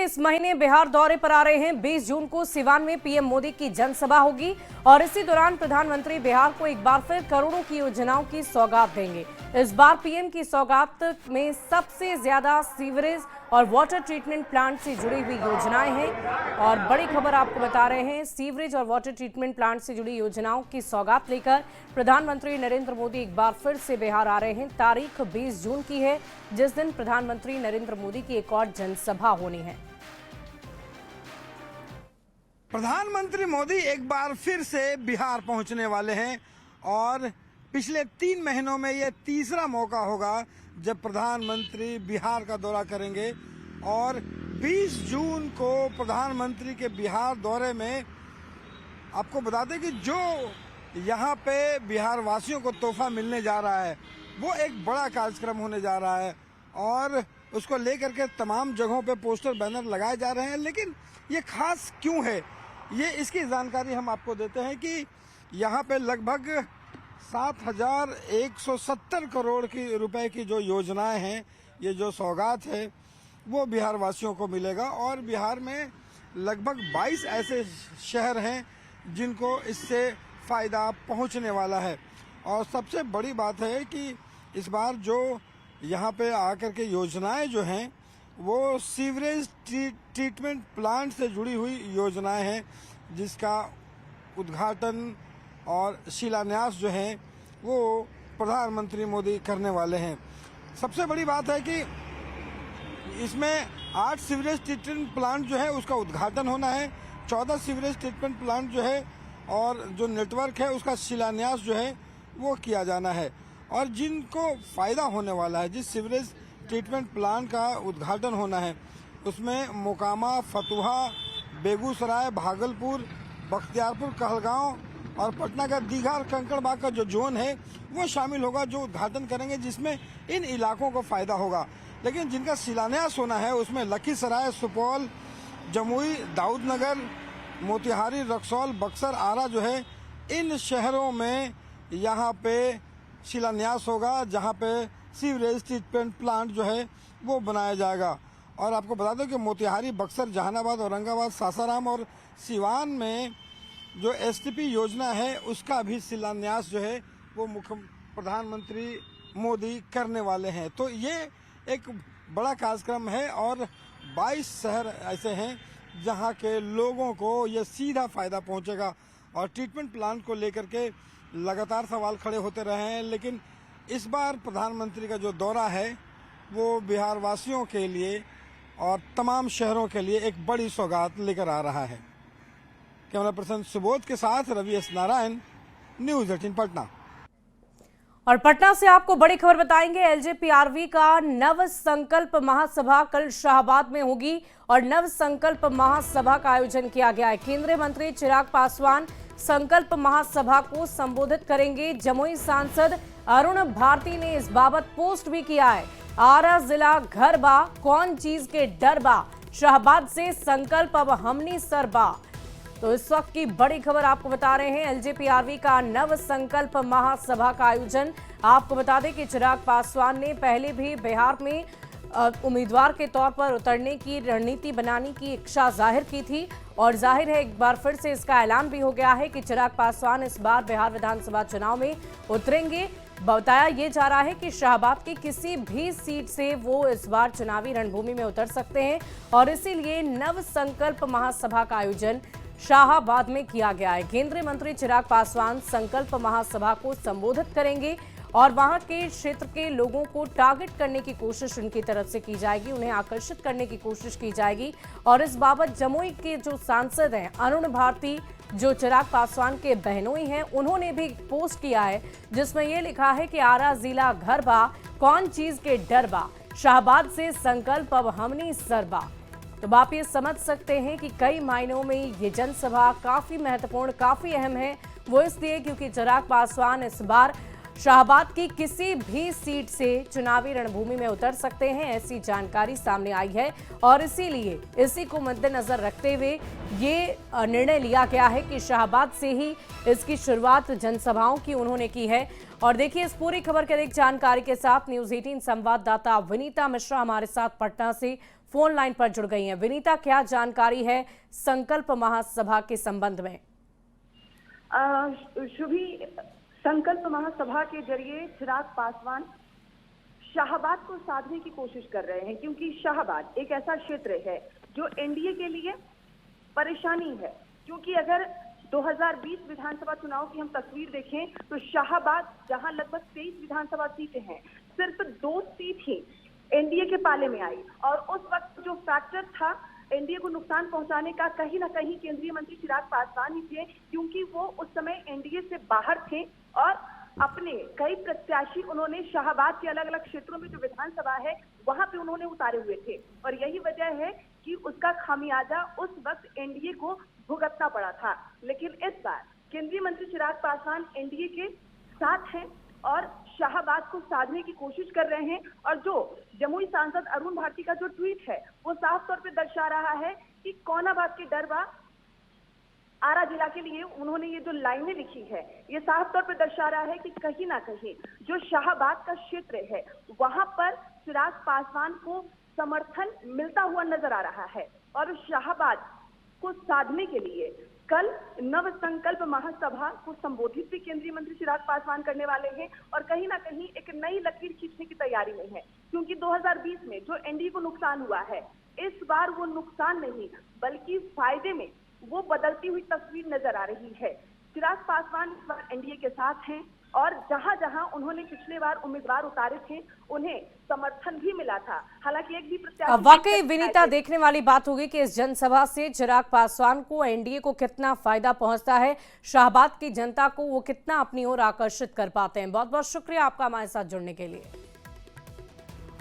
इस महीने बिहार दौरे पर आ रहे हैं। 20 जून को सिवान में पीएम मोदी की जनसभा होगी और इसी दौरान प्रधानमंत्री बिहार को एक बार फिर करोड़ों की योजनाओं की सौगात देंगे। इस बार पीएम की सौगात में सबसे ज्यादा सीवरेज और वाटर ट्रीटमेंट प्लांट से जुड़ी हुई योजनाएं हैं और बड़ी खबर आपको बता रहे हैं, सीवरेज और वाटर ट्रीटमेंट प्लांट से जुड़ी योजनाओं की सौगात लेकर प्रधानमंत्री नरेंद्र मोदी एक बार फिर से बिहार आ रहे हैं। तारीख 20 जून की है, जिस दिन प्रधानमंत्री नरेंद्र मोदी की एक और जनसभा होनी है। प्रधानमंत्री मोदी एक बार फिर से बिहार पहुंचने वाले हैं और पिछले 3 महीनों में ये तीसरा मौका होगा जब प्रधानमंत्री बिहार का दौरा करेंगे और 20 जून को प्रधानमंत्री के बिहार दौरे में आपको बता दें कि जो यहाँ पे बिहार वासियों को तोहफा मिलने जा रहा है वो एक बड़ा कार्यक्रम होने जा रहा है और उसको लेकर के तमाम जगहों पे पोस्टर बैनर लगाए जा रहे हैं। लेकिन ये खास क्यों है, ये इसकी जानकारी हम आपको देते हैं कि यहाँ पे लगभग 7,170 करोड़ की रुपए की जो योजनाएं हैं, ये जो सौगात है वो बिहार वासियों को मिलेगा और बिहार में लगभग 22 ऐसे शहर हैं जिनको इससे फ़ायदा पहुंचने वाला है। और सबसे बड़ी बात है कि इस बार जो यहाँ पे आकर के योजनाएं जो हैं वो सीवरेज ट्रीटमेंट प्लांट से जुड़ी हुई योजनाएं हैं, जिसका उद्घाटन और शिलान्यास जो है वो प्रधानमंत्री मोदी करने वाले हैं। सबसे बड़ी बात है कि इसमें 8 सीवरेज ट्रीटमेंट प्लांट जो है उसका उद्घाटन होना है, 14 सीवरेज ट्रीटमेंट प्लांट जो है और जो नेटवर्क है उसका शिलान्यास जो है वो किया जाना है। और जिनको फ़ायदा होने वाला है, जिस सीवरेज ट्रीटमेंट प्लांट का उद्घाटन होना है उसमें मोकामा, फतुहा, बेगूसराय, भागलपुर, बख्तियारपुर, कहलगांव और पटना का दीघा कंकड़बाग का जो जोन है वो शामिल होगा, जो उद्घाटन करेंगे, जिसमें इन इलाकों को फ़ायदा होगा। लेकिन जिनका शिलान्यास होना है उसमें लखीसराय, सुपौल, जमुई, दाऊदनगर, मोतिहारी, रक्सौल, बक्सर, आरा जो है इन शहरों में यहाँ पे शिलान्यास होगा, जहाँ पे सीवरेज ट्रीटमेंट प्लांट जो है वो बनाया जाएगा। और आपको बता दो कि मोतिहारी, बक्सर, जहानाबाद, औरंगाबाद, सासाराम और सिवान में जो एसटीपी योजना है उसका भी शिलान्यास जो है वो प्रधानमंत्री मोदी करने वाले हैं। तो ये एक बड़ा कार्यक्रम है और 22 शहर ऐसे हैं जहां के लोगों को ये सीधा फायदा पहुंचेगा। और ट्रीटमेंट प्लांट को लेकर के लगातार सवाल खड़े होते रहे हैं, लेकिन इस बार प्रधानमंत्री का जो दौरा है वो बिहार वासियों के लिए और तमाम शहरों के लिए एक बड़ी सौगात लेकर आ रहा है। कैमरा पर्सन सुबोध के साथ रवि एस नारायण, न्यूज़ 18 पटना। और पटना से आपको बड़ी खबर बताएंगे। एलजेपीआरवी का नव संकल्प महासभा कल शाहबाद में होगी और नव संकल्प महासभा का आयोजन किया गया है। केंद्रीय मंत्री चिराग पासवान संकल्प महासभा को संबोधित करेंगे। जमुई सांसद अरुण भारती ने इस बाबत पोस्ट भी किया है। आरा जिला घर बा, कौन चीज के डर बा, शाहबाद से संकल्प अब हमनी सरबा। तो इस वक्त की बड़ी खबर आपको बता रहे हैं, एलजेपीआरवी का नव संकल्प महासभा का आयोजन। आपको बता दें कि चिराग पासवान ने पहले भी बिहार में उम्मीदवार के तौर पर उतरने की रणनीति बनाने की इच्छा जाहिर की थी और जाहिर है एक बार फिर से इसका ऐलान भी हो गया है कि चिराग पासवान इस बार बिहार विधानसभा चुनाव में उतरेंगे। बताया ये जा रहा है कि शाहबाद की किसी भी सीट से वो इस बार चुनावी रणभूमि में उतर सकते हैं और इसीलिए नव संकल्प महासभा का आयोजन शाहबाद में किया गया है। केंद्रीय मंत्री चिराग पासवान संकल्प महासभा को संबोधित करेंगे और वहां के क्षेत्र के लोगों को टारगेट करने की कोशिश उनकी तरफ से की जाएगी, उन्हें आकर्षित करने की कोशिश की जाएगी। और इस बाबत जमुई के जो सांसद हैं अरुण भारती, जो चिराग पासवान के बहनोई हैं, उन्होंने भी पोस्ट किया है जिसमें यह लिखा है कि आरा जिला घर बा, कौन चीज के डर बा, शाहबाद से संकल्प अब हमनी सरबा। तो आप ये समझ सकते हैं कि कई मायनों में ये जनसभा काफी महत्वपूर्ण, काफी अहम है। वो इसलिए क्योंकि चिराग पासवान इस बार शाहबाद की किसी भी सीट से चुनावी रणभूमि में उतर सकते हैं, ऐसी जानकारी सामने आई है और इसीलिए इसी को मद्देनजर रखते हुए ये निर्णय लिया गया है कि शाहबाद से ही इसकी शुरुआत जनसभाओं की उन्होंने की है। और देखिए इस पूरी खबर के अधिक जानकारी के साथ न्यूज़ 18 संवाददाता विनीता मिश्रा हमारे साथ पटना से फोन लाइन पर जुड़ गई हैं। विनीता, क्या जानकारी है संकल्प महासभा के संबंध में? शुभी, संकल्प महासभा के जरिए चिराग पासवान शाहबाद को साधने की कोशिश कर रहे हैं, क्योंकि शाहबाद एक ऐसा क्षेत्र है जो एनडीए के लिए परेशानी है। क्योंकि अगर 2020 विधानसभा चुनाव की हम तस्वीर देखें तो शाहबाद, जहां लगभग 23 विधानसभा सीटें हैं, सिर्फ 2 सीट ही एनडीए के पाले में आई। और उस वक्त जो फैक्टर था एनडीए को नुकसान पहुंचाने का, कहीं ना कहीं केंद्रीय मंत्री चिराग पासवान ही थे, क्योंकि वो उस समय एनडीए से बाहर थे और अपने कई प्रत्याशी उन्होंने शाहबाद के अलग अलग क्षेत्रों में जो विधानसभा है वहां पे उन्होंने उतारे हुए थे। और यही वजह है कि उसका खामियाजा उस वक्त एनडीए को भुगतना पड़ा था। लेकिन इस बार केंद्रीय मंत्री चिराग पासवान एनडीए के साथ हैं और शाहबाद को साधने की कोशिश कर रहे हैं। और जो जमुई सांसद अरुण भारती का जो ट्वीट है वो साफ तौर पे दर्शा रहा है कि कौनाबाद के डरबा आरा जिला के लिए उन्होंने ये जो लाइनें लिखी है, ये साफ तौर पे दर्शा रहा है कि कहीं ना कहीं जो शाहबाद का क्षेत्र है वहां पर चिराग पासवान को समर्थन मिलता हुआ नजर आ रहा है। और शाहबाद को साधने के लिए कल नव संकल्प महासभा को संबोधित भी केंद्रीय मंत्री चिराग पासवान करने वाले हैं और कहीं ना कहीं एक नई लकीर खींचने की तैयारी में है। क्योंकि 2020 में जो एनडीए को नुकसान हुआ है, इस बार वो नुकसान नहीं बल्कि फायदे में वो बदलती हुई तस्वीर नजर आ रही है। चिराग पासवान इस बार एनडीए के साथ हैं और जहां जहां उन्होंने पिछले बार उम्मीदवार उतारे थे उन्हें समर्थन भी मिला था। हालांकि एक भी प्रत्याशी वाकई विनीता, देखने वाली बात होगी कि इस जनसभा से चिराग पासवान को, एनडीए को कितना फायदा पहुंचता है, शाहबाद की जनता को वो कितना अपनी ओर आकर्षित कर पाते हैं। बहुत बहुत शुक्रिया आपका हमारे साथ जुड़ने के लिए।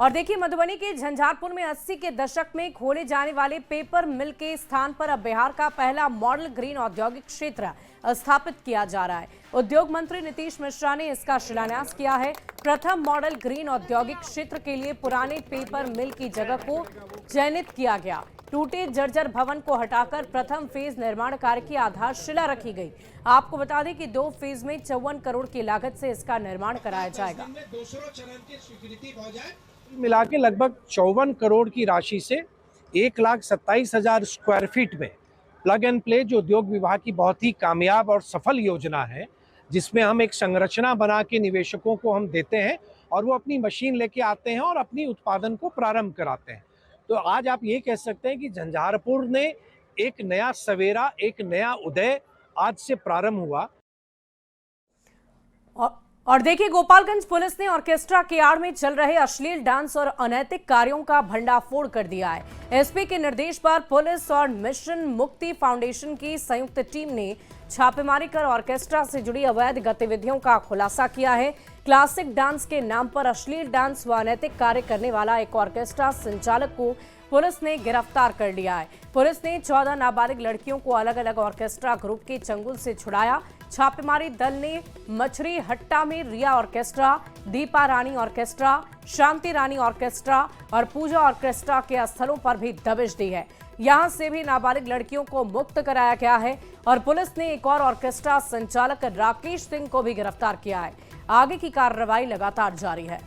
और देखिए, मधुबनी के झंझारपुर में 80 के दशक में खोले जाने वाले पेपर मिल के स्थान पर अब बिहार का पहला मॉडल ग्रीन औद्योगिक क्षेत्र स्थापित किया जा रहा है। उद्योग मंत्री नीतीश मिश्रा ने इसका शिलान्यास किया है। प्रथम मॉडल ग्रीन औद्योगिक क्षेत्र के लिए पुराने पेपर मिल की जगह को चयनित किया गया। टूटे जर्जर भवन को हटाकर प्रथम फेज निर्माण कार्य की आधारशिला रखी गई। आपको बता दें कि 2 फेज में 54 करोड़ की लागत से इसका निर्माण कराया जाएगा। मिला के लगभग 54 करोड़ की राशि से 1,27,000 स्क्वायर फीट में प्लग एंड प्ले, जो उद्योग विभाग की बहुत ही कामयाब और सफल योजना है, जिसमें हम एक संरचना बना के निवेशकों को हम देते हैं और वो अपनी मशीन लेके आते हैं और अपनी उत्पादन को प्रारंभ कराते हैं। तो आज आप ये कह सकते हैं कि झंझारपुर ने एक नया सवेरा, एक नया उदय आज से प्रारंभ हुआ। और देखिए, गोपालगंज पुलिस ने ऑर्केस्ट्रा की आड़ में चल रहे अश्लील डांस और अनैतिक कार्यों का भंडाफोड़ कर दिया है। एसपी के निर्देश पर पुलिस और मिशन मुक्ति फाउंडेशन की संयुक्त टीम ने छापेमारी कर ऑर्केस्ट्रा से जुड़ी अवैध गतिविधियों का खुलासा किया है। क्लासिक डांस के नाम पर अश्लील डांस व अनैतिक कार्य करने वाला एक ऑर्केस्ट्रा संचालक को पुलिस ने गिरफ्तार कर लिया है। पुलिस ने 14 नाबालिग लड़कियों को अलग अलग ऑर्केस्ट्रा ग्रुप के चंगुल से छुड़ाया। छापेमारी दल ने मछरी हट्टा में रिया ऑर्केस्ट्रा, दीपा रानी ऑर्केस्ट्रा, शांति रानी ऑर्केस्ट्रा और पूजा ऑर्केस्ट्रा के स्थलों पर भी दबिश दी है। यहां से भी नाबालिग लड़कियों को मुक्त कराया गया है और पुलिस ने एक और ऑर्केस्ट्रा संचालक राकेश सिंह को भी गिरफ्तार किया है। आगे की कार्रवाई लगातार जारी है।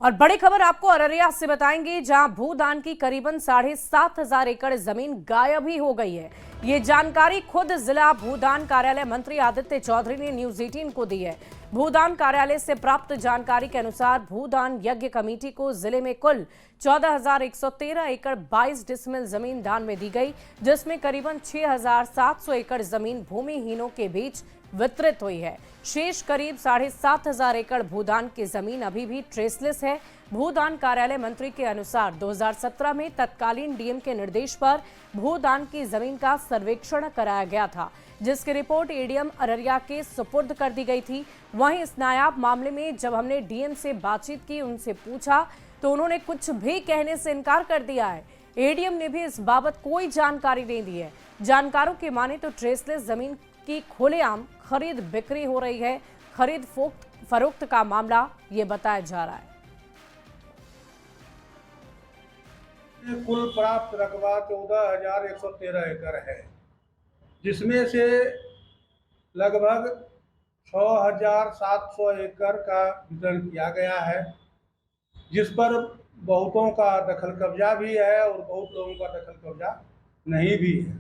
और बड़ी खबर आपको अररिया से बताएंगे, जहां भूदान की करीबन 7,500 एकड़ जमीन गायब ही हो गई है। ये जानकारी खुद जिला भूदान कार्यालय मंत्री आदित्य चौधरी ने न्यूज 18 को दी है। भूदान कार्यालय से प्राप्त जानकारी के अनुसार भूदान यज्ञ कमेटी को जिले में कुल 14,113 एकड़ 22 डिसमिल जमीन दान में दी गई, जिसमें करीबन 6,700 एकड़ जमीन भूमिहीनों के बीच वितरित हुई है। शेष करीब 7,500 एकड़ भूदान की जमीन अभी भी ट्रेसलेस है। भूदान कार्यालय मंत्री के अनुसार 2017 में तत्कालीन डीएम के निर्देश पर भूदान की जमीन का सर्वेक्षण कराया गया था, जिसकी रिपोर्ट एडीएम अररिया के सुपुर्द कर दी गई थी। वहीं इस नायाब मामले में जब हमने डीएम से बातचीत की, उनसे पूछा तो उन्होंने कुछ भी कहने से इनकार कर दिया है। एडीएम ने भी इस बाबत कोई जानकारी नहीं दी है। जानकारों की माने तो ट्रेसलेस जमीन की खुलेआम खरीद बिक्री हो रही है। खरीद फरोख्त का मामला ये बताया जा रहा है। कुल प्राप्त रकबा 14,113 एकड़ है, जिसमें से लगभग 6,700 एकड़ का वितरण किया गया है, जिस पर बहुतों का दखल कब्जा भी है और बहुत लोगों का दखल कब्जा नहीं भी है।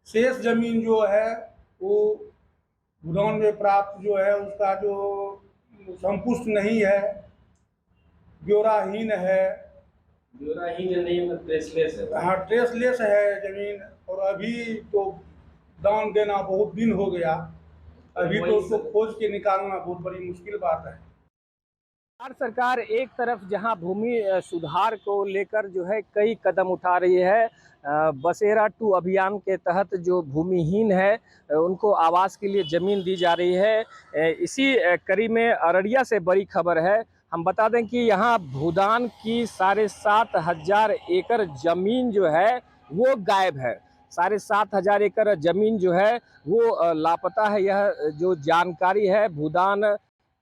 शेष जमीन जो है वो भूदान में प्राप्त जो है उसका जो संपुष्ट नहीं है, ब्यौराहीन है, नहीं ट्रेसलेस है। हाँ ट्रेसलेस है जमीन। और अभी तो दान देना बहुत दिन हो गया, अभी तो उसको खोज के निकालना बहुत बड़ी मुश्किल बात है। सरकार एक तरफ जहां भूमि सुधार को लेकर जो है कई कदम उठा रही है, बसेरा 2 अभियान के तहत जो भूमिहीन है उनको आवास के लिए ज़मीन दी जा रही है। इसी कड़ी में अररिया से बड़ी खबर है। हम बता दें कि यहाँ भूदान की 7,500 एकड़ ज़मीन जो है वो गायब है। 7,500 एकड़ ज़मीन जो है वो लापता है। यह जो जानकारी है भूदान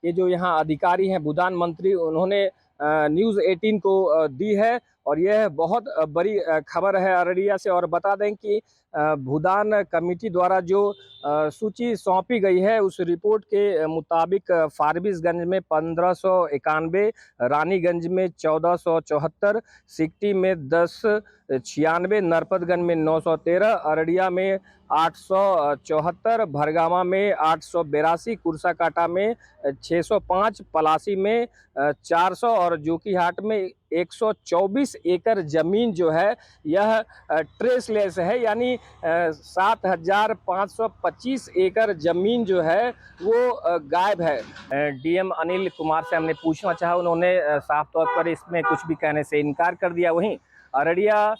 के जो यहाँ अधिकारी हैं, भूदान मंत्री, उन्होंने न्यूज़ 18 को दी है और यह बहुत बड़ी खबर है अररिया से। और बता दें कि भूदान कमेटी द्वारा जो सूची सौंपी गई है उस रिपोर्ट के मुताबिक फारबिसगंज में 1591, रानीगंज में 1474, सिकटी में 1096, नरपतगंज में 913, अररिया में 874, भरगामा में 882, कुर्साकाटा में 605, पलासी में 400 और जोकीहाट में 124 एकड़ जमीन जो है यह ट्रेसलेस है, यानी 7,525 एकड़ जमीन जो है वो गायब है। डीएम अनिल कुमार से हमने पूछना चाहा, उन्होंने साफ तौर पर इसमें कुछ भी कहने से इनकार कर दिया। वहीं अररिया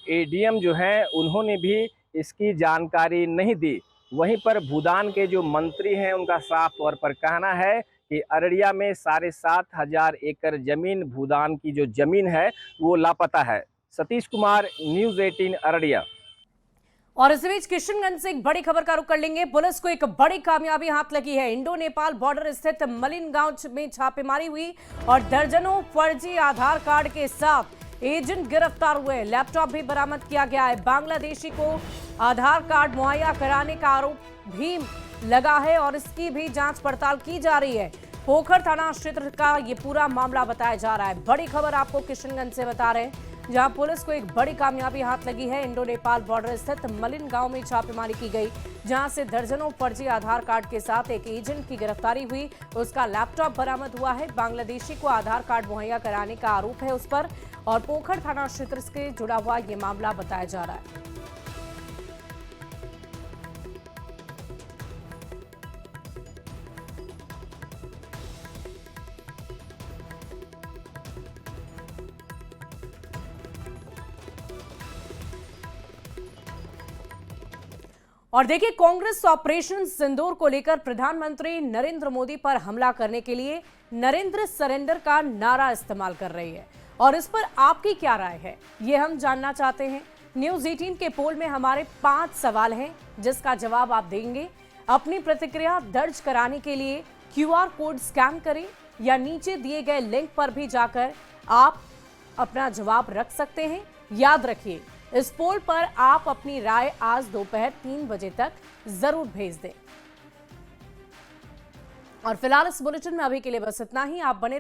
एडीएम जो हैं उन्होंने भी इसकी जानकारी नहीं दी। वहीं पर भूदान के जो मंत्री हैं उनका साफ तौर पर कहना है कि अररिया में 7,500 एकड़ जमीन, भूदान की जो जमीन है वो लापता है। सतीश कुमार, न्यूज़ 18 अररिया। और इस बीच किशनगंज से एक बड़ी खबर का रुख कर लेंगे। पुलिस को एक बड़ी कामयाबी हाथ लगी है। इंडो नेपाल बॉर्डर स्थित मलिन गांव में छापेमारी हुई और दर्जनों फर्जी आधार कार्ड के साथ एजेंट गिरफ्तार हुए। लैपटॉप भी बरामद किया गया है। बांग्लादेशी को आधार कार्ड मुहैया कराने का आरोप भी लगा है और इसकी भी जांच पड़ताल की जा रही है। पोखर थाना क्षेत्र का ये पूरा मामला बताया जा रहा है। बड़ी खबर आपको किशनगंज से बता रहे हैं, जहां पुलिस को एक बड़ी कामयाबी हाथ लगी है। इंडो नेपाल बॉर्डर स्थित मलिन गांव में छापेमारी की गई, जहां से दर्जनों फर्जी आधार कार्ड के साथ एक एजेंट की गिरफ्तारी हुई। उसका लैपटॉप बरामद हुआ है। बांग्लादेशी को आधार कार्ड मुहैया कराने का आरोप है उस पर और पोखर थाना क्षेत्र से जुड़ा हुआ ये मामला बताया जा रहा है। और देखिए, कांग्रेस ऑपरेशन सिंदूर को लेकर प्रधानमंत्री नरेंद्र मोदी पर हमला करने के लिए नरेंद्र सरेंडर का नारा इस्तेमाल कर रही है और इस पर आपकी क्या राय है ये हम जानना चाहते हैं। न्यूज़ 18 के पोल में हमारे 5 सवाल हैं जिसका जवाब आप देंगे। अपनी प्रतिक्रिया दर्ज कराने के लिए QR कोड स्कैन करें या नीचे दिए गए लिंक पर भी जाकर आप अपना जवाब रख सकते हैं। याद रखिए, इस पोल पर आप अपनी राय आज दोपहर 3 बजे तक जरूर भेज दें। और फिलहाल इस बुलेटिन में अभी के लिए बस इतना ही। आप बने